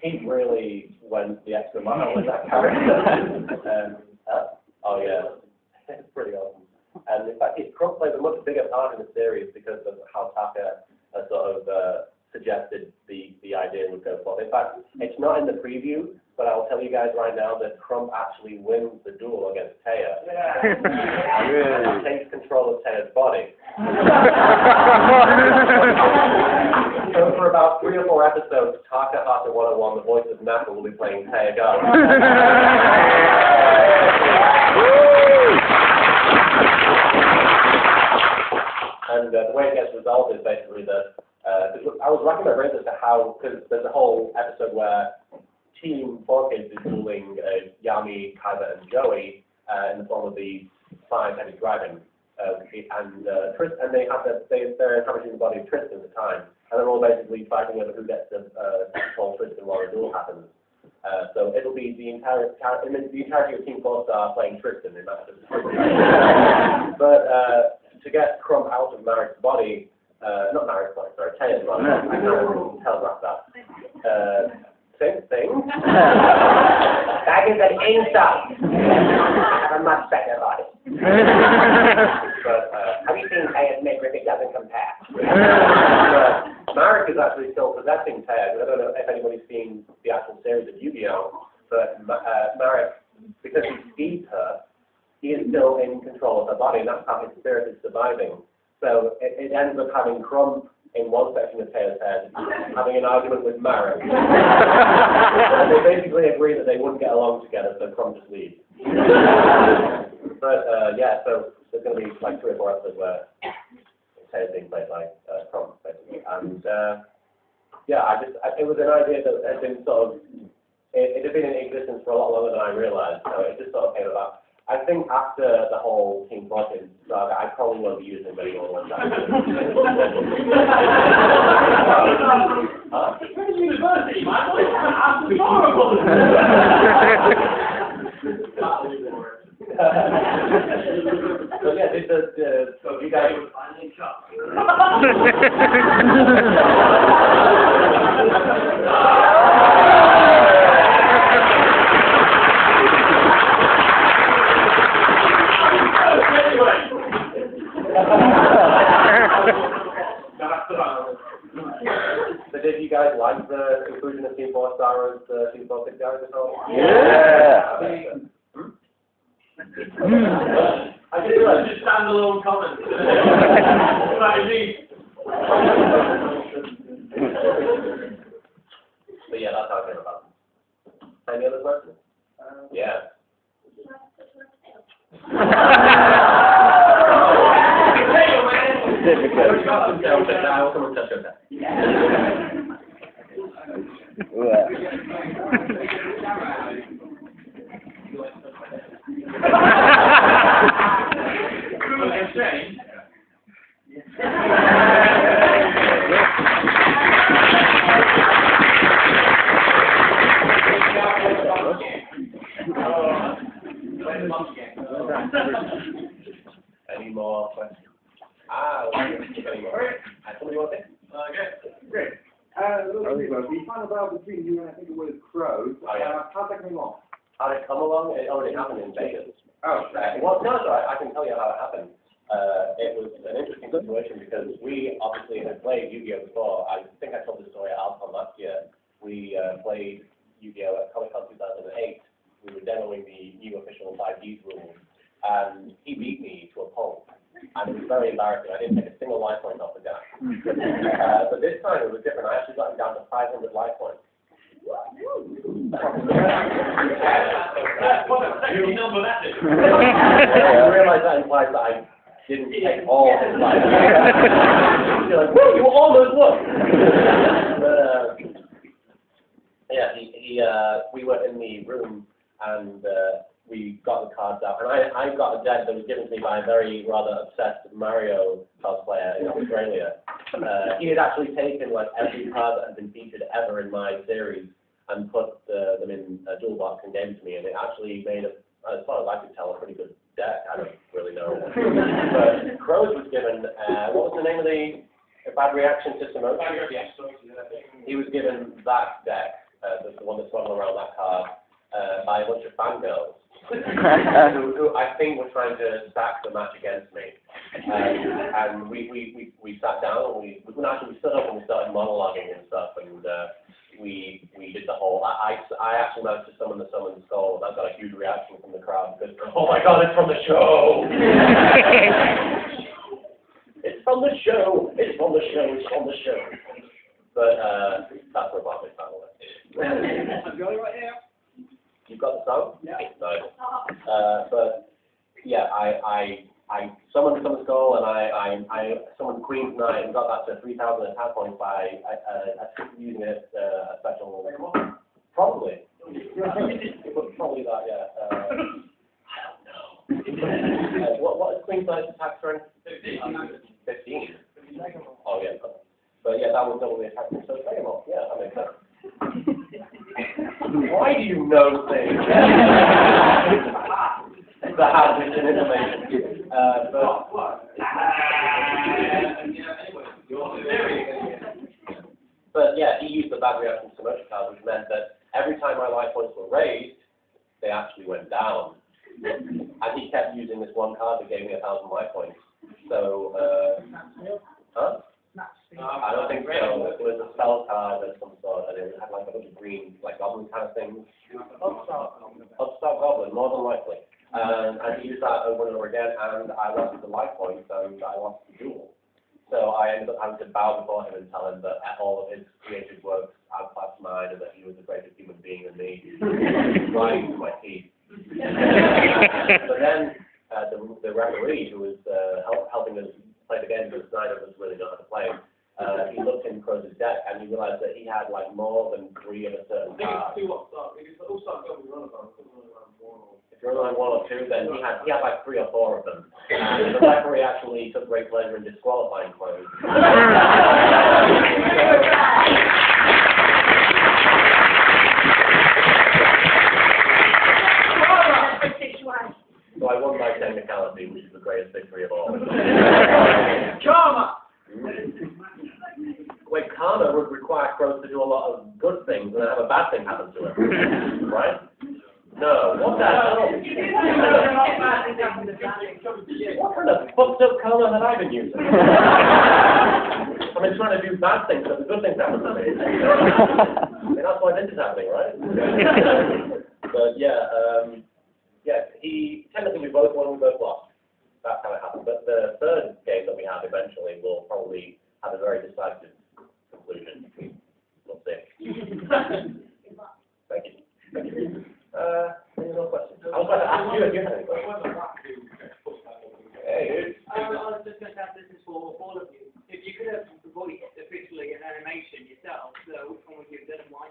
he really went the extra mile with that character. Oh yeah, it's pretty awesome. And in fact, Crump plays a much bigger part in the series because of how Taka sort of suggested the idea would go forth. In fact, it's not in the preview, but I'll tell you guys right now that Crump actually wins the duel against Taya. Yeah. He takes control of Taya's body. So for about 3 or 4 episodes, Taka Hata 101, the voice of Naka, will be playing Taya Gar. And the way it gets resolved is basically that I was racking my brains as to how, because there's a whole episode where Team 4Kids is dueling Yami, Kaiba, and Joey in the form of the 5-headed dragon. And they have they're inhabiting the body of Tristan at the time, and they're all basically fighting over who gets to control Tristan while the duel happens. So it'll be the entirety of Team 4-Star playing Tristan in that. But to get Crump out of Marik's body, not Marik's body, sorry, Taya's body. I can't telegraph that. Same thing. That is an insult. I have a much better body. But have you seen Taya's midriff? It doesn't compare. Marik is actually still possessing Taya. I don't know if anybody's seen the actual series of Yu-Gi-Oh, but Marik, because he feeds her, he is still in control of her body, and that's how his spirit is surviving. So it ends up having Crump in one section of Taya's head, having an argument with Marik. And they basically agree that they wouldn't get along together, so Crump just leaves. But yeah, so there's going to be like 3 or 4 episodes where Taya's being played by Crump, basically. And yeah, it was an idea that had been sort of, it had been in existence for a lot longer than I realized, so it just sort of came about. I think after the whole Team 4Kids saga, I probably won't be using it anymore one time. University, man. That's horrible. So yeah, so you guys were finally shocked. So did you guys like the inclusion of Team 4-Star as Team 4-Kids guys at all? Yeah! I did realize Just standalone comments. But yeah, that's how it came about. Any other questions? Yeah. Any more questions? Any more? Somebody want to think? Okay, great. We found about between you and I think it was Crows. How'd that come along? How did it come along? It already happened in Vegas. Oh, Well, no, sorry, I can tell you how it happened. It was an interesting situation because we obviously had played Yu-Gi-Oh before. I think I told the story at Alcon last year. We played Yu-Gi-Oh at Comic-Con 2008. We were demoing the new official 5Ds rules, and he beat me to a pulp. And it was very embarrassing. I didn't take a single life point off the guy. But this time it was different. I actually got him down to 500 life points. I realize that implies that I didn't take all his life. You're like, whoa, you almost won. But yeah, we were in the room and we got the cards out, and I got a deck that was given to me by a very rather obsessed Mario cosplayer in Australia. He had actually taken like every card that had been featured ever in my series and put them in a jewel box and gave it to me, and it actually made, as far as I could tell, a pretty good deck. I don't really know. But Crows was given, what was the name of the bad reaction system? He was given that deck. the one that's running around that card, by a bunch of fangirls who I think were trying to stack the match against me. And we sat down and we stood up and we started monologuing and stuff, and we did the whole. I actually managed to summon the skull. That got a huge reaction from the crowd because, oh my God, it's from the show. It's from the show. It's from the show. It's from the show. But that's what about me, by the way. I've got it right here. You've got the song? Yeah. No. But yeah, I summoned the skull and I summoned Queen's Knight and got that to 3,000 attack points by using a special. Probably. Probably that. Yeah. I don't know. What is Queen's Knight's attack strength? 15. Oh yeah. But yeah, that was double the attack. So take him off. Yeah, that makes sense. Why do you know things? That is information. But yeah, he used the bad reaction to motion cards, which meant that every time my life points were raised, they actually went down. And he kept using this one card that gave me 1,000 life points. So, huh? I don't think so. It was a spell card of some sort, and it had like a bunch of green, like goblin kind of things. Upstart goblin, more than likely. And he used that over and over again, and I lost the life points, and I lost the duel. So I ended up having to bow before him and tell him that all of his creative works outclassed mine, and that he was a greater human being than me. Lying to my teeth. But then the referee, who was helping us play the game, because neither of us really know how to play, he looked in Crow's deck and he realized that he had like more than 3 of a certain card. If you're only 1 or 2, then he had like 3 or 4 of them. And the referee actually took great pleasure in disqualifying Crow. So I won by technicality, which is the greatest victory of all. Karma! Wait, karma would require Crows to do a lot of good things and then have a bad thing happen to him, right? No, what the hell? What kind of fucked up karma have I been using? I've been trying to do bad things so the good things happen to me. I mean, that's why this is happening, right? But yeah, he technically we both won, we both lost. That's how it happened. But the third game that we have eventually will probably have a very decisive conclusion. We'll see. Thank you. Any more questions? I was about to ask you if you had any questions. Hey, I was just going to have this for all of you. If you could have voiced officially an animation yourself, so which one would you have done and why?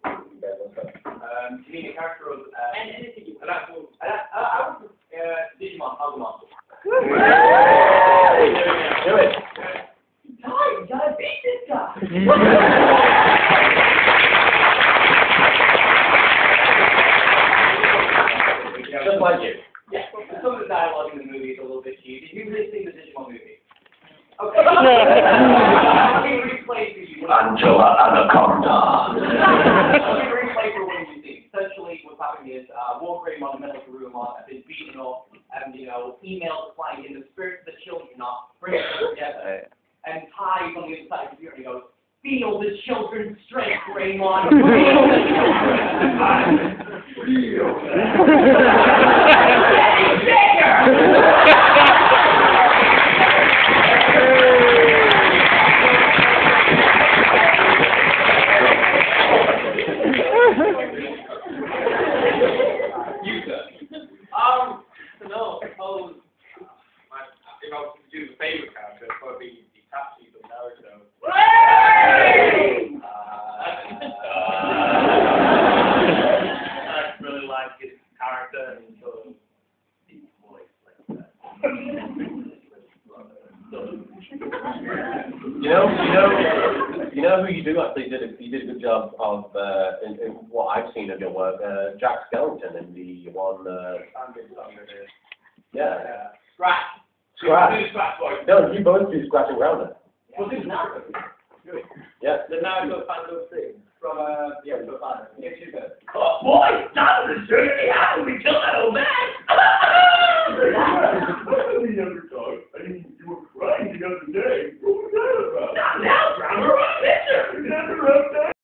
Do you mean a character or anything you want. I would Digimon, Alcon. do it. Hi, you gotta beat this guy! Just like you. Yeah, some of the dialogue in the movie is a little bit cheesy. You've really seen the Digimon movie. Okay. Let me replay for you. Angela Anaconda. Let me replay for what you've seen. Essentially, what's happening is Wargreymon and Metal Garurumon have been beaten up, and emails flying in. The spirits of the children are bringing them together. And Ty's on the other side of the computer and he goes, "Feel the children's strength, Greymon. Feel the children's Feel No, I suppose if I was to choose a favourite character, it'd probably be Itachi from Naruto. I really like his character and sort of deep voice like that. You know who you do actually did a good job of in what I've seen of your work, Jack Skellington in the one. Yeah. Scratch. Scratch. No, you both do Scratch and Grounder. Was it Naruto? Yeah. The Naruto fan of thing. from, yeah, we got Connor. Yeah, she's good. Oh boy, Donald is dirty. How do we kill that old man? The younger